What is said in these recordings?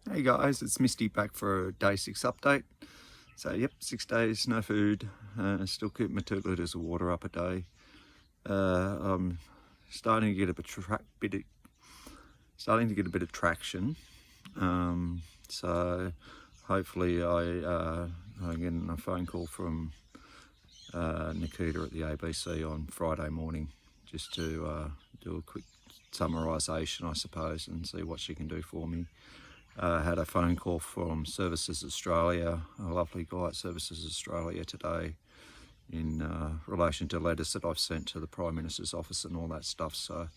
Hey guys, it's Misty back for a day 6 update. So yep, 6 days, no food, still keep my 2 litres of water up a day. I'm starting to get starting to get a bit of traction. So hopefully I get a phone call from Nikita at the ABC on Friday morning, just to do a quick summarisation, I suppose, and see what she can do for me. Had a phone call from Services Australia, a lovely guy at Services Australia today, in relation to letters that I've sent to the Prime Minister's office and all that stuff. So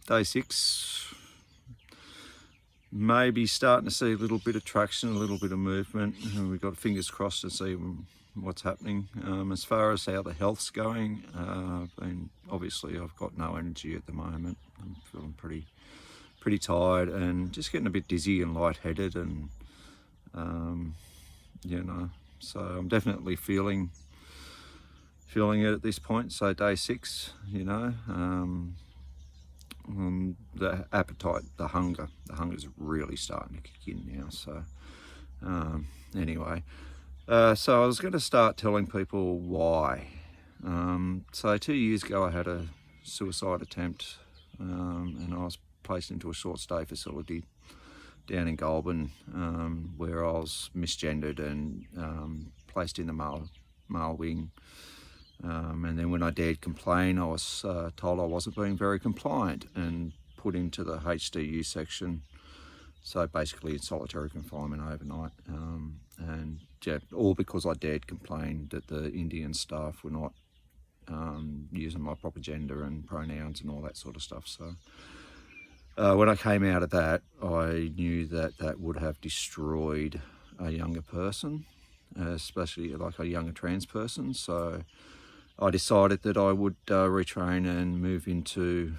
day 6, maybe starting to see a little bit of traction, a little bit of movement, and we've got fingers crossed to see what's happening. As far as how the health's going, obviously I've got no energy at the moment. I'm feeling pretty tired and just getting a bit dizzy and lightheaded, and so I'm definitely feeling it at this point. So day 6, the appetite, the hunger's really starting to kick in now. So anyway, so I was going to start telling people why. So 2 years ago I had a suicide attempt, and I was placed into a short stay facility down in Goulburn, where I was misgendered and placed in the male wing. And then when I dared complain, I was told I wasn't being very compliant and put into the HDU section. So basically it's solitary confinement overnight. And yeah, all because I dared complain that the Indian staff were not using my proper gender and pronouns and all that sort of stuff. So when I came out of that, I knew that that would have destroyed a younger person, especially like a younger trans person. So I decided that I would retrain and move into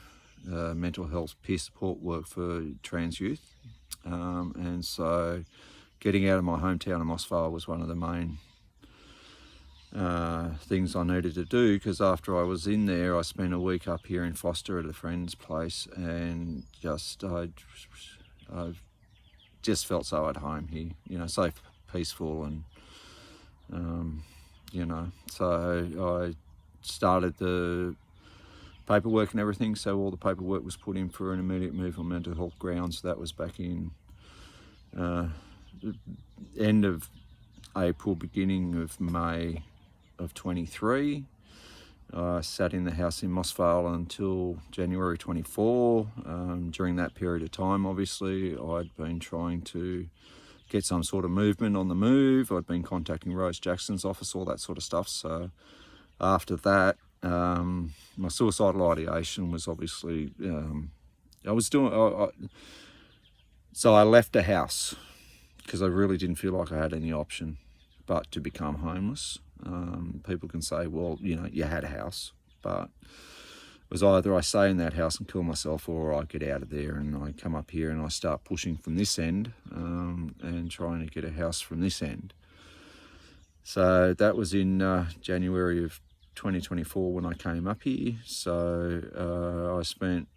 mental health peer support work for trans youth. And so getting out of my hometown of Mossvale was one of the main things I needed to do, because after I was in there, I spent a week up here in Foster at a friend's place, and I just felt so at home here, so peaceful, and so I started the paperwork and everything. So all the paperwork was put in for an immediate move on mental health grounds. That was back in end of April, beginning of May of 23. I sat in the house in Mossvale until January 24. During that period of time, obviously, I'd been trying to get some sort of movement on the move. I'd been contacting Rose Jackson's office, all that sort of stuff. So after that, my suicidal ideation was obviously, so I left the house because I really didn't feel like I had any option but to become homeless. People can say, well, you had a house, but it was either I stay in that house and kill myself, or I get out of there and I come up here and I start pushing from this end, and trying to get a house from this end. So that was in January of 2024 when I came up here. So I spent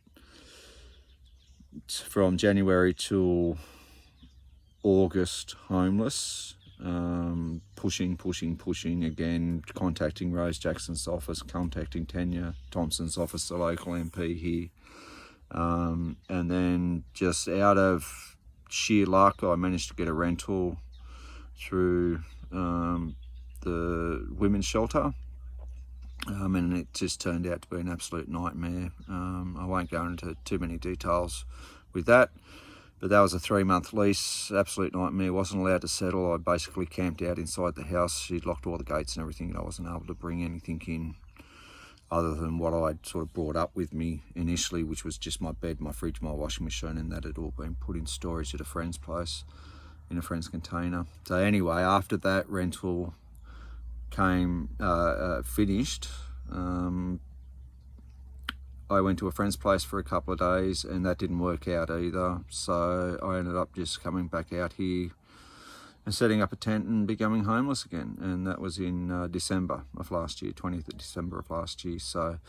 from January till August homeless, pushing again, contacting Rose Jackson's office, contacting Tanya Thompson's office, the local MP here, and then just out of sheer luck, I managed to get a rental through the women's shelter, and it just turned out to be an absolute nightmare. I won't go into too many details with that, but that was a 3-month lease, absolute nightmare. Wasn't allowed to settle. I basically camped out inside the house. She'd locked all the gates and everything, and I wasn't able to bring anything in other than what I'd sort of brought up with me initially, which was just my bed, my fridge, my washing machine, and that had all been put in storage at a friend's place in a friend's container. So anyway, after that rental came finished, I went to a friend's place for a couple of days, and that didn't work out either. So I ended up just coming back out here and setting up a tent and becoming homeless again. And that was in December of last year, 20th of December of last year. So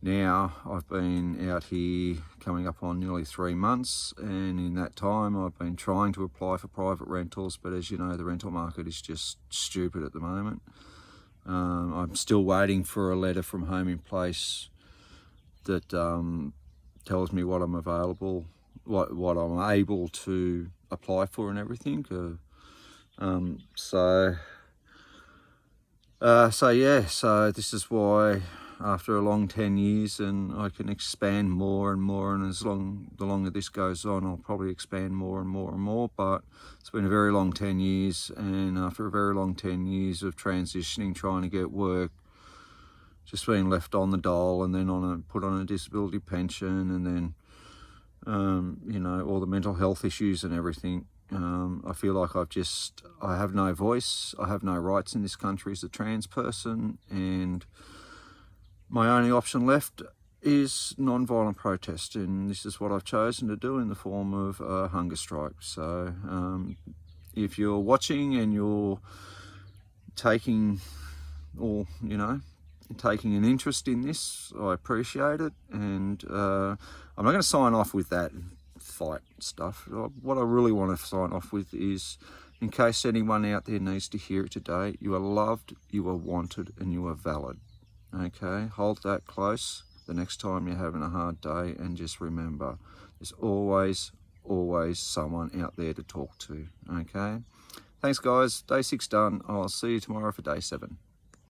Now I've been out here coming up on nearly 3 months, and in that time I've been trying to apply for private rentals, but as you know, the rental market is just stupid at the moment. I'm still waiting for a letter from Home in Place that tells me what I'm available, what I'm able to apply for and everything. So this is why after a long 10 years, and I can expand more and more, and the longer this goes on, I'll probably expand more and more and more, but it's been a very long 10 years, and after a very long 10 years of transitioning, trying to get work, just being left on the dole, and then put on a disability pension, and then you know, all the mental health issues and everything. I feel like I have no voice, I have no rights in this country as a trans person, and my only option left is non-violent protest, and this is what I've chosen to do in the form of a hunger strike. So if you're watching and you're taking an interest in this, I appreciate it, and I'm not going to sign off with that fight stuff. What I really want to sign off with is, in case anyone out there needs to hear it today, you are loved, you are wanted, and you are valid. Okay, hold that close the next time you're having a hard day, and just remember, there's always someone out there to talk to. Okay, thanks guys, day 6 done. I'll see you tomorrow for day 7.